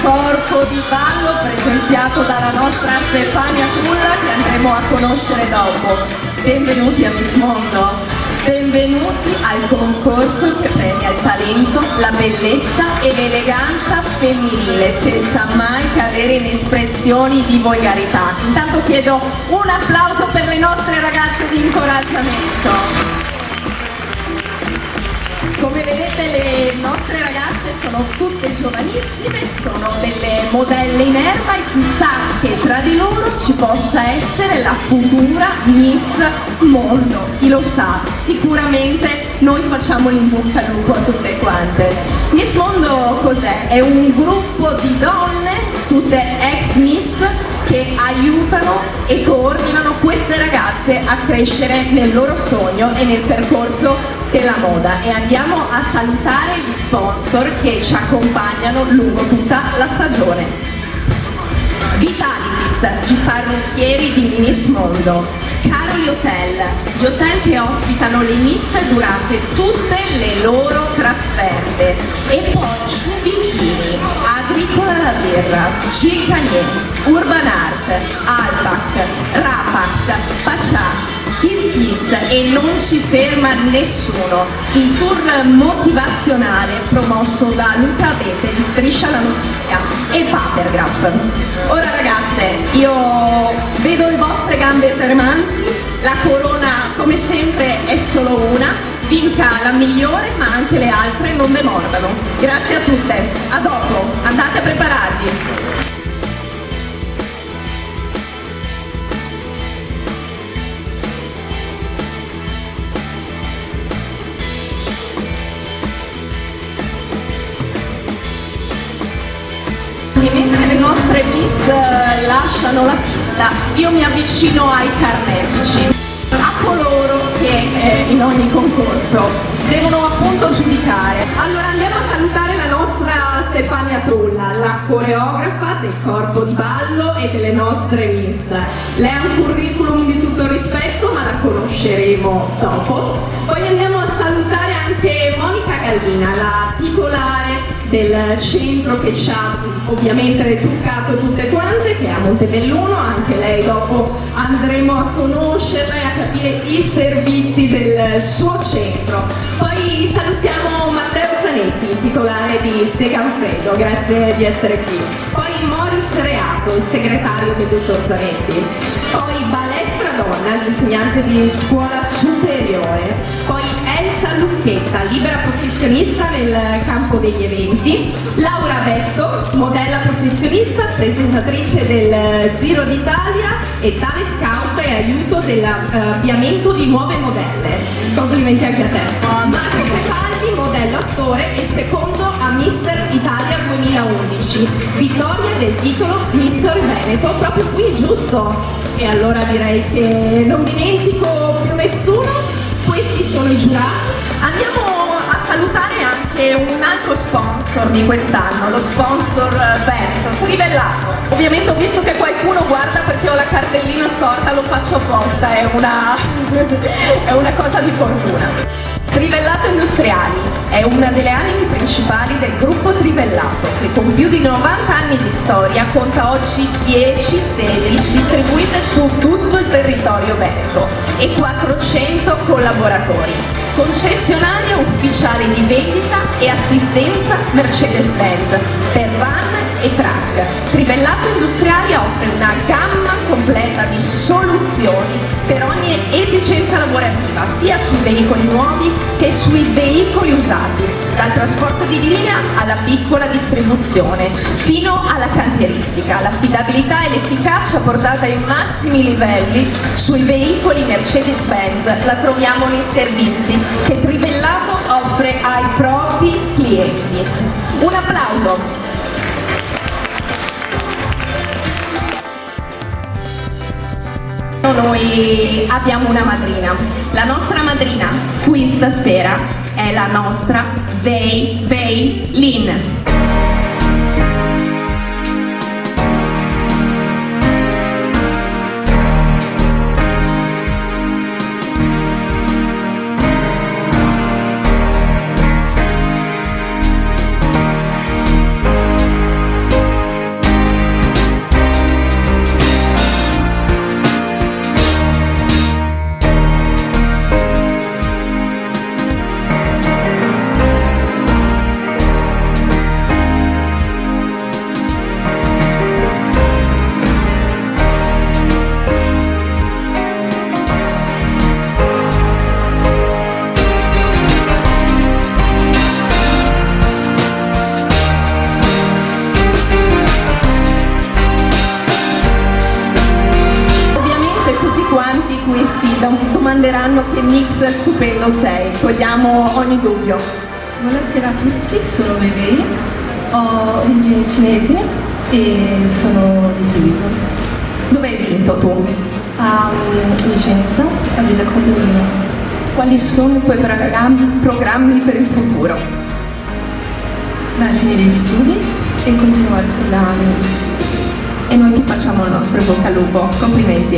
corpo di ballo presenziato dalla nostra Stefania Culla, che andremo a conoscere dopo. Benvenuti a Miss Mondo. Benvenuti al concorso che premia il talento, la bellezza e l'eleganza femminile, senza mai cadere in espressioni di volgarità. Intanto chiedo un applauso per le nostre ragazze di incoraggiamento. Come vedete, le nostre ragazze sono tutte giovanissime, sono delle modelle in erba e chissà che tra di loro ci possa essere la futura Miss Mondo. Chi lo sa, sicuramente noi facciamo in bocca al lupo a tutte quante. Miss Mondo cos'è? È un gruppo di donne, tutte ex Miss, che aiutano e coordinano queste ragazze a crescere nel loro sogno e nel percorso della moda. E andiamo a salutare gli sponsor che ci accompagnano lungo tutta la stagione. Vitalitis, i parrucchieri di Miss Mondo. Caroli Hotel, gli hotel che ospitano le Miss durante tutte le loro trasferte. E poi Ciubichini, Agricola la Birra, Gilcanier, Urban Art, Albac, Rapax, Paccià, Kiss Kiss e non ci ferma nessuno. Il tour motivazionale promosso da Luca Abete di Striscia la Notizia e Papergraph. Ora ragazze, io vedo le vostre gambe tremanti, la corona come sempre è solo una, vinca la migliore ma anche le altre non demordano. Grazie a tutte, a dopo, andate a prepararvi. Mentre le nostre Miss lasciano la pista, io mi avvicino ai carnefici, a coloro che in ogni concorso devono appunto giudicare. Allora andiamo a salutare la nostra Stefania Trulla, la coreografa del corpo di ballo e delle nostre Miss. Lei ha un curriculum di tutto rispetto, ma la conosceremo dopo. Poi andiamo a salutare anche Monica Gallina, la titolare del centro che ci ha ovviamente truccato tutte quante, che è a Montebelluno. Anche lei dopo andremo a conoscerla e a capire i servizi del suo centro. Poi salutiamo Matteo Zanetti, titolare di Seganfredo, grazie di essere qui. Poi Morris Reato, il segretario del dottor Zanetti. Poi Balestra Donna, l'insegnante di scuola superiore. Poi Elsa Lucchetta, libera professionista nel campo degli eventi. Laura Betto, modella professionista, presentatrice del Giro d'Italia e tale scout e aiuto dell'avviamento di nuove modelle. Complimenti anche a te. Marco Capaldi, modello attore e secondo a Mister Italia 2011. Vittoria del titolo Mister Veneto, proprio qui, giusto? E allora direi che non dimentico più nessuno. Questi sono i giurati. Andiamo a salutare anche un altro sponsor di quest'anno, lo sponsor Veneto, Trivellato. Ovviamente ho visto che qualcuno guarda perché ho la cartellina storta, lo faccio apposta, è una cosa di fortuna. Trivellato Industriali è una delle anime principali del gruppo Trivellato, che con più di 90 anni di storia conta oggi 10 sedi distribuite su tutto il territorio veneto e 400 collaboratori. Concessionaria ufficiale di vendita e assistenza Mercedes-Benz per van e truck. Trivellato Industriali offre una gamma completa di soluzioni per ogni esigenza lavorativa, sia sui veicoli nuovi che sui veicoli usati, dal trasporto di linea alla piccola distribuzione, fino alla cantieristica. L'affidabilità e l'efficacia portata ai massimi livelli sui veicoli Mercedes-Benz la troviamo nei servizi che Trivellato offre ai propri clienti. Un applauso! Noi abbiamo una madrina. La nostra madrina qui stasera è la nostra Wei Lin. domanderanno che mix stupendo sei, togliamo ogni dubbio. Buonasera a tutti, sono Bebe, ho origini cinesi e sono di Treviso. Dove hai vinto tu? A Vicenza, a Villa Corleone. Quali sono i tuoi programmi per il futuro? Finire gli studi e continuare con l'università. E noi ti facciamo il nostro in bocca al lupo. Complimenti.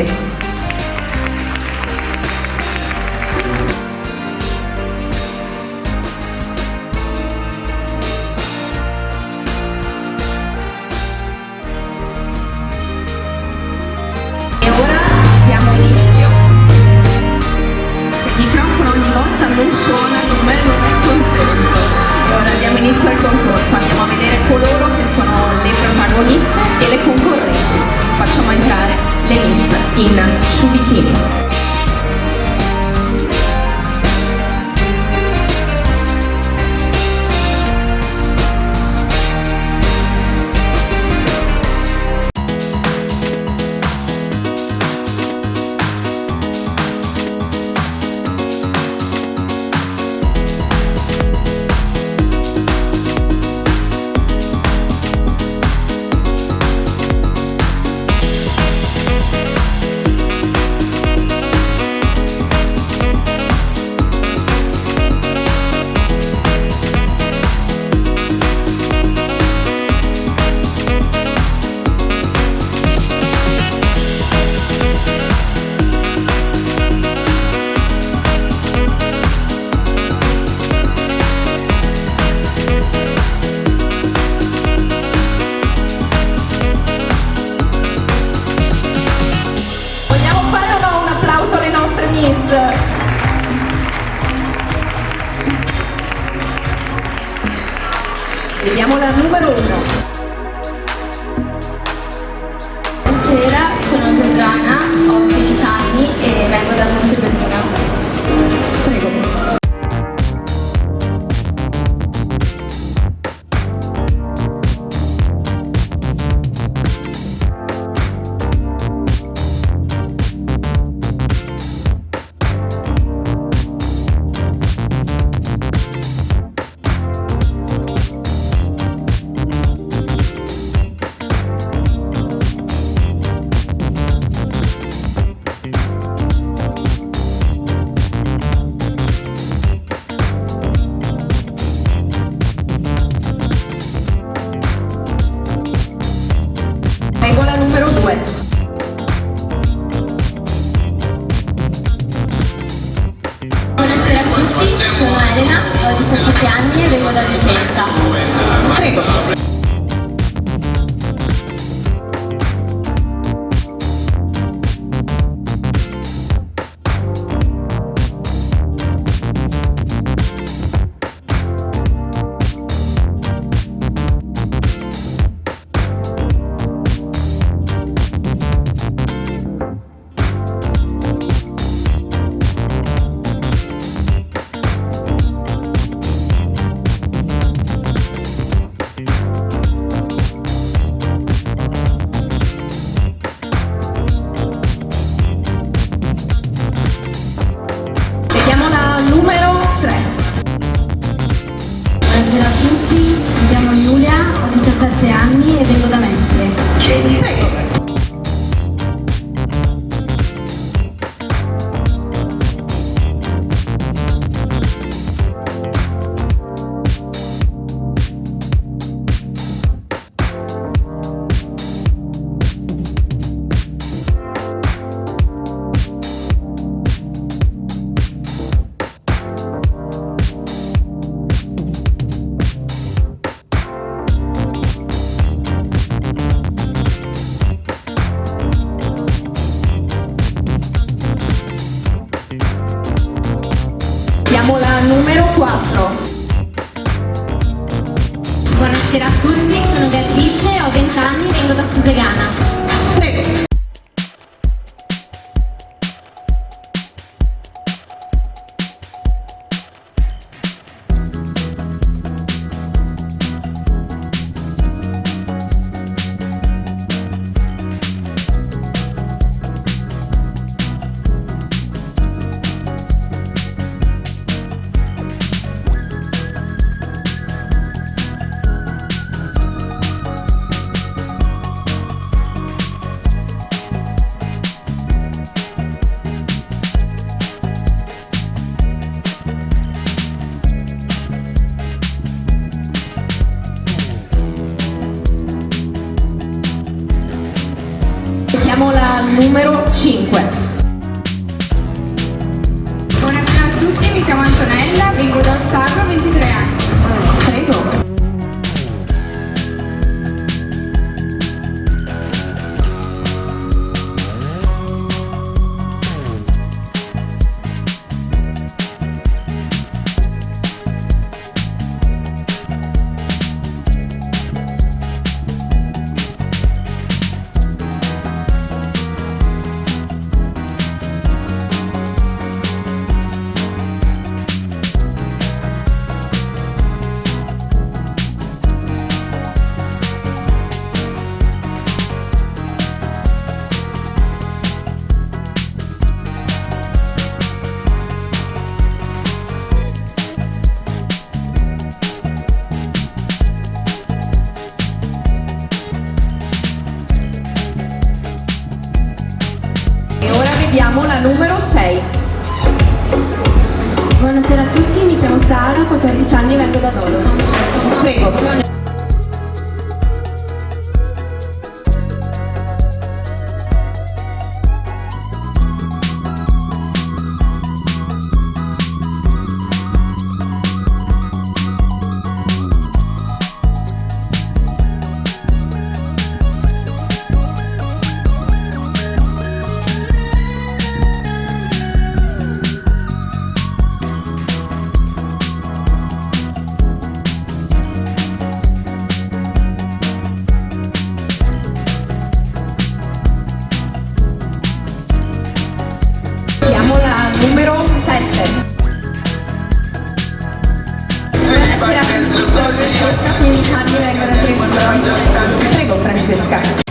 E ora diamo inizio. Se il microfono ogni volta non suona, con me non è contento. E ora diamo inizio al concorso. Andiamo a vedere coloro che sono le protagoniste e le concorrenti. Facciamo entrare le Miss in su bikini. Vediamo la numero 1. Buonasera, sono Giorgiana, ho 16 anni e vengo da Montebelluna. Prego. Regola numero 2. Buonasera a tutti, sono Elena, ho 17 anni e vengo da Vicenza. Prego. Vediamo la numero 3. Buonasera a tutti, mi chiamo Giulia, ho 17 anni e vengo da Mestre. Prego. Vediamo la numero 4. Buonasera a tutti, sono Beatrice, ho 20 anni e vengo da Susegana. Prego. numero 5. Buonasera a tutti, mi chiamo Antonella, vengo da Ossago, 23 anni. Prego. E ora vediamo la numero 6. Buonasera a tutti, mi chiamo Sara, 14 anni e vengo da Dolo. Prego. Vediamo la numero 7. Buonasera a tutti, sono Francesca, 15 anni, vengo da Treviso. Prego Francesca.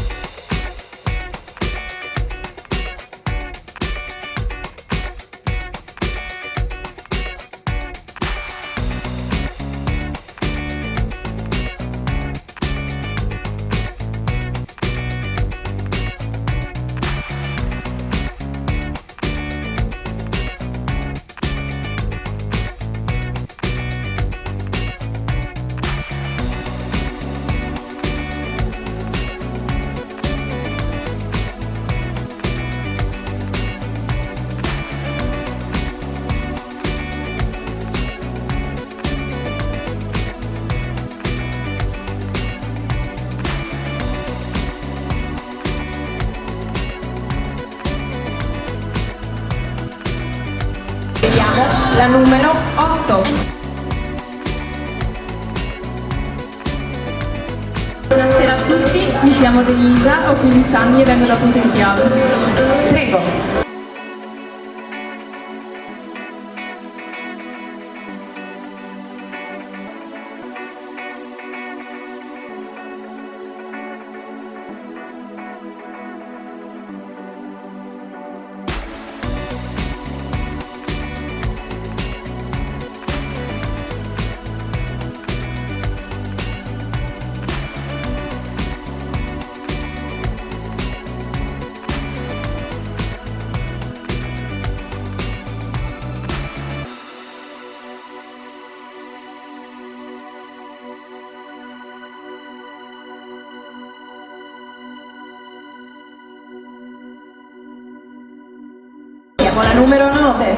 Vediamo la numero 8. Buonasera a tutti, mi chiamo Denisa, ho 15 anni e vengo da Ponte di Piave. Prego. Vediamo la numero 9.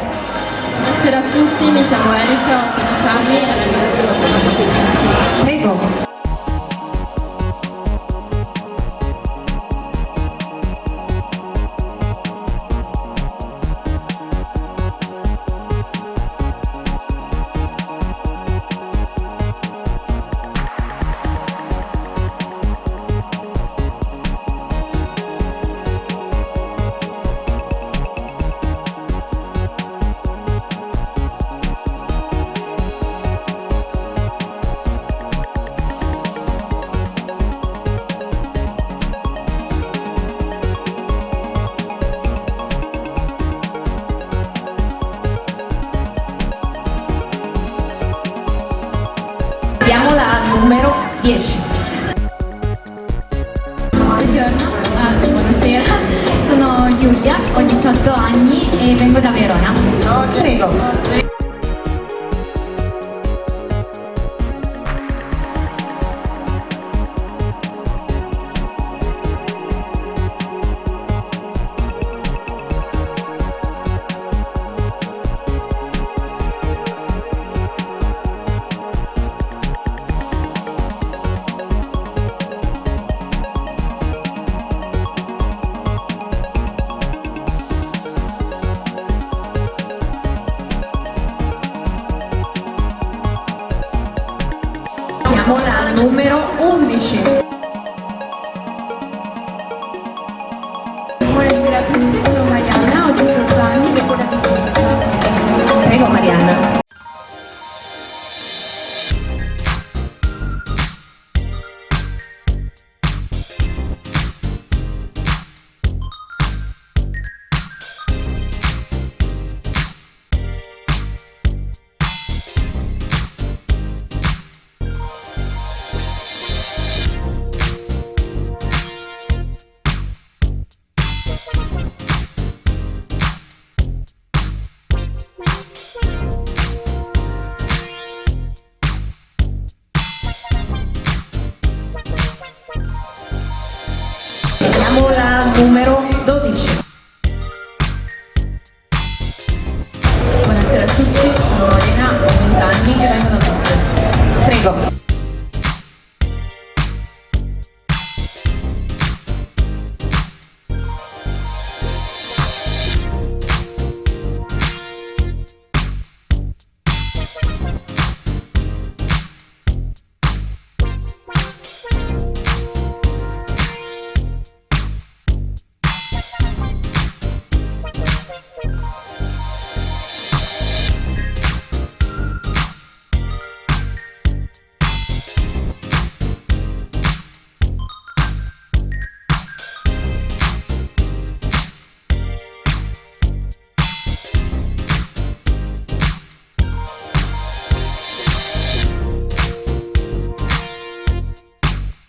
Buonasera a tutti, mi chiamo Erika, ho 16 anni e vengo da Treviso. Prego. Vediamo la numero 10. Buongiorno, buonasera, sono Giulia, ho 18 anni e vengo da Verona. Prego. Vediamo la numero 11. Buonasera a tutti, sono Marianna, ho 18 anni, vengo da Vicenza. Prego Marianna. Vediamo la numero 12. Buonasera a tutti, sono Elena, ho 20 anni e vengo da Mestre. Prego.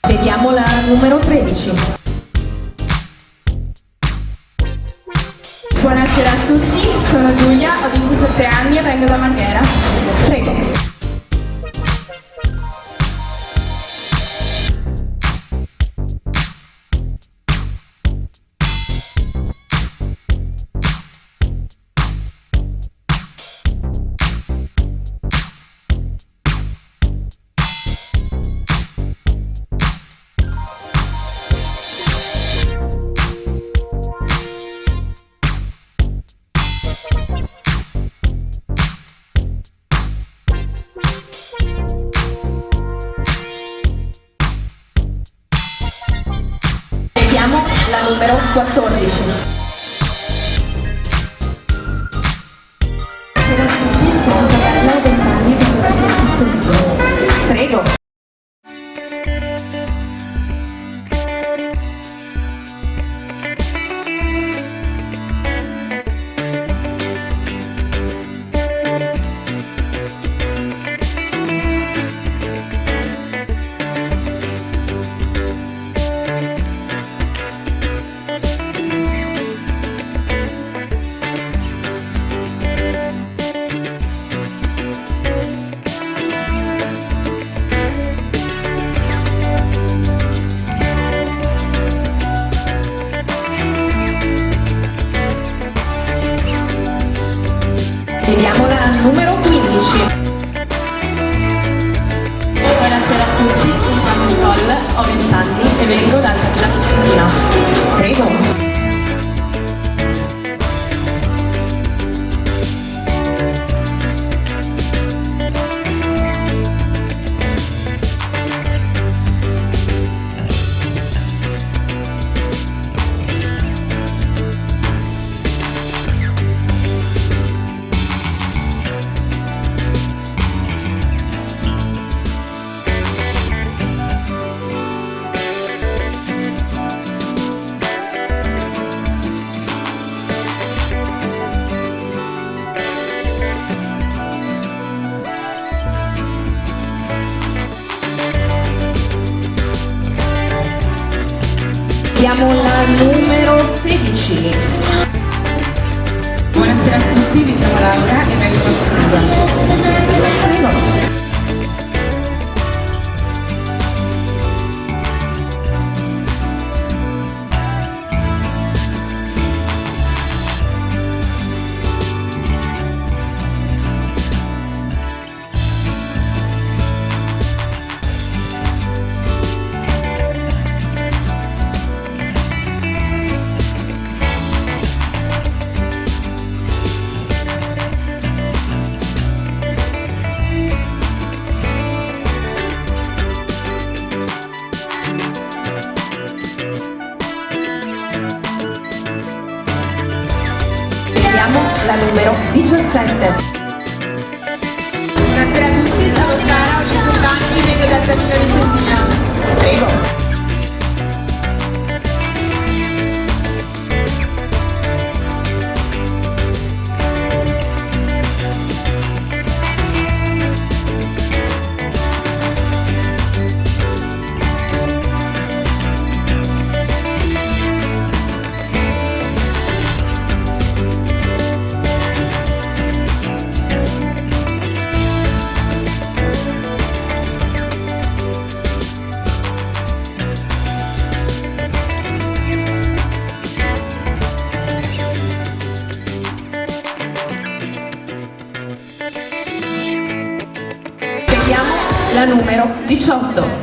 Vediamo la numero 13. Buonasera a tutti, sono Giulia, ho 17 anni e vengo da Marghera. Prego. Vediamo la numero 14. Buonasera a tutti, sono Isabella, ho 20 anni e vengo da Pissolino. Prego. Vediamo la numero 15. Buonasera a tutti, mi chiamo Nicole, ho 20 anni e vengo dalla Piccolina. Prego. Vediamo la numero 16. Buonasera a tutti, mi chiamo Laura e vengo da Portugal. Prego. Vediamo la numero 17. Buonasera a tutti, sono Sara, ho 18 anni, vengo dal Camino Vicentina. Prego. Vediamo la numero 18.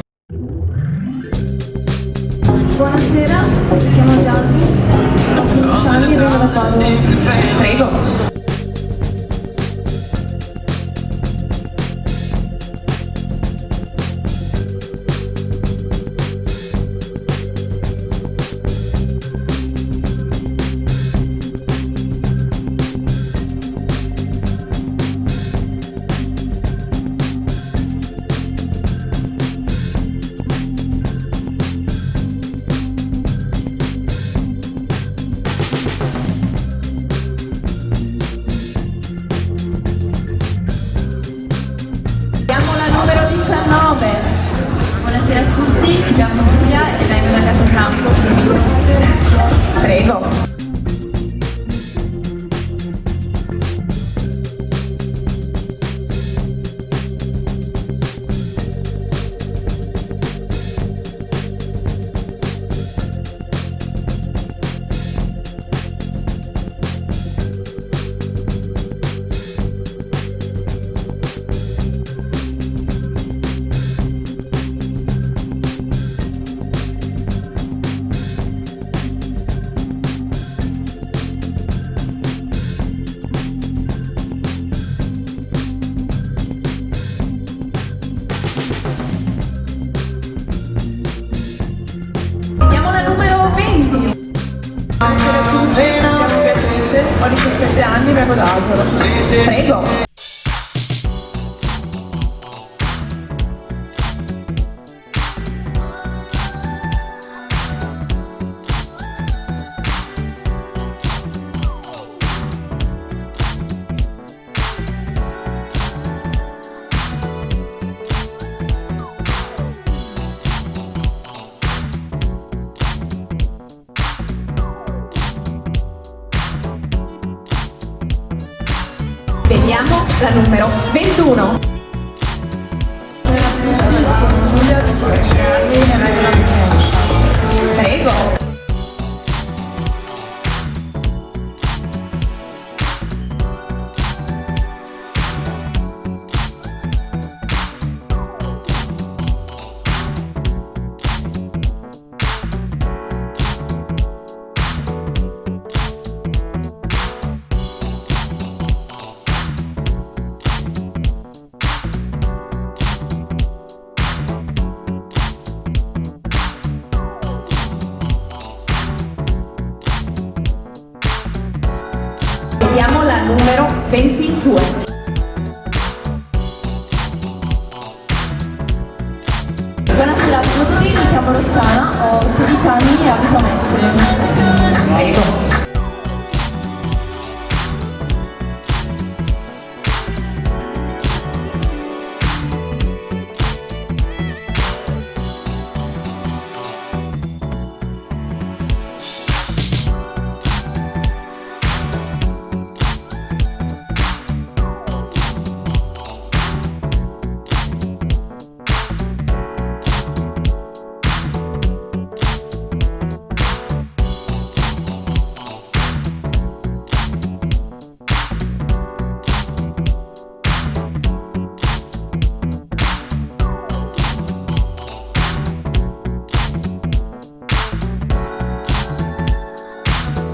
Buonasera, mi chiamo Jasmine, ho 15 anni e vengo da Padova. Prego. Vediamo la numero 19. Buonasera a tutti, mi chiamo Giulia e vengo da Casacampo, Prego. Vediamo la numero 20. Buonasera a tutti, mi chiamo Beatrice, ho 17 anni e vengo da Asolo. Prego. Vediamo la numero 21. Buonasera a tutti, sono Giulia, ho 17 anni e vengo da Vicenza. Prego. Vediamo la numero 22. Buonasera a tutti, mi chiamo Rossana, ho 16 anni e abito a Mestre. Prego.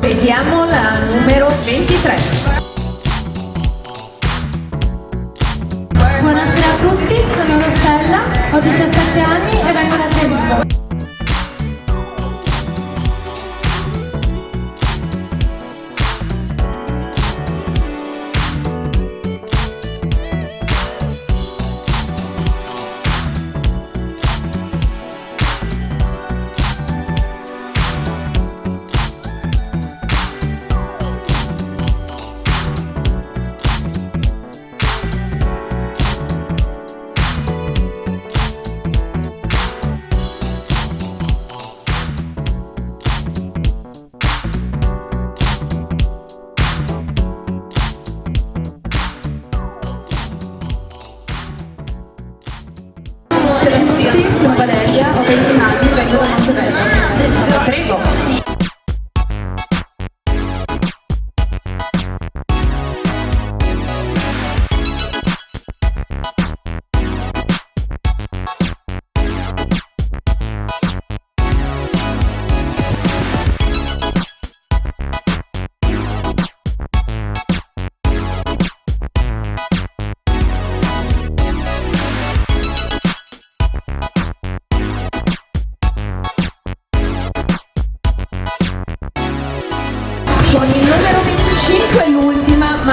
Vediamo la numero 23. Buonasera a tutti, sono Rossella, ho 17 anni e vengo da Treviso.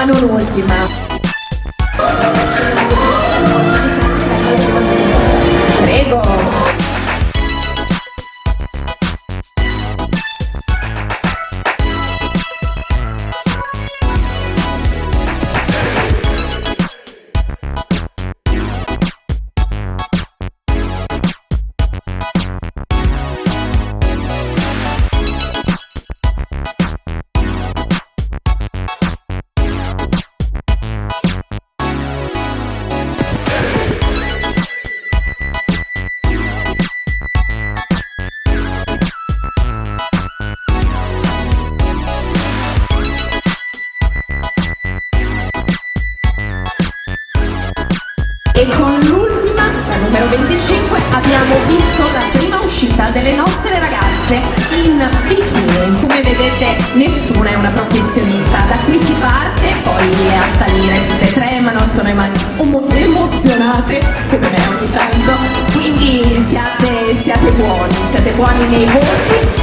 ma non ultima. Prego. E con l'ultima, la numero 25, abbiamo visto la prima uscita delle nostre ragazze in bikini. Come vedete nessuna è una professionista, da qui si parte, poi a salire tutte tremano, sono emozionate come me ogni tanto, quindi siate buoni nei voti.